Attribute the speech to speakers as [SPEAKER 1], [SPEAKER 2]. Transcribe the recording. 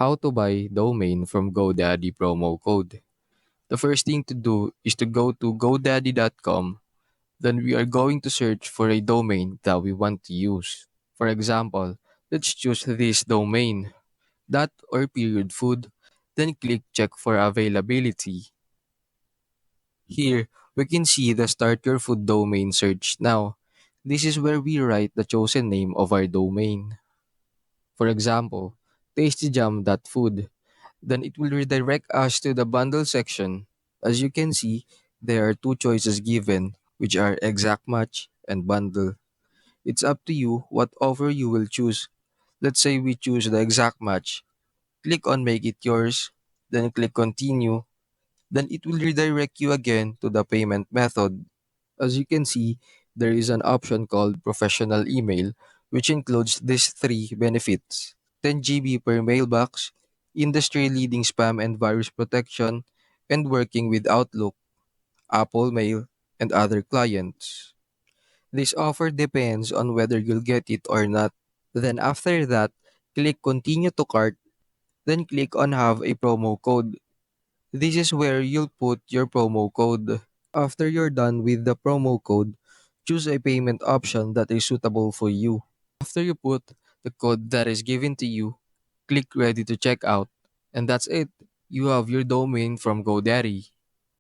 [SPEAKER 1] How to buy domain from GoDaddy promo code. The first thing to do is to go to godaddy.com. Then we are going to search for a domain that we want to use. For example, let's choose this domain, dot or period food, then click check for availability. Here, we can see the start your food domain search now. This is where we write the chosen name of our domain. For example, tastyjam.food. Then it will redirect us to the bundle section. As you can see, there are two choices given, which are exact match and bundle. It's up to you what offer you will choose. Let's say we choose the exact match. Click on make it yours, then click continue, then it will redirect you again to the payment method. As you can see, there is an option called professional email, which includes these three benefits: 10 GB per mailbox, industry leading spam and virus protection, and working with Outlook, Apple Mail, and other clients. This offer depends on whether you'll get it or not. Then after that, click continue to cart, then click on have a promo code. This is where you'll put your promo code. After you're done with the promo code, choose a payment option that is suitable for you. After you put the code that is given to you, click ready to check out. And that's it. You have your domain from GoDaddy.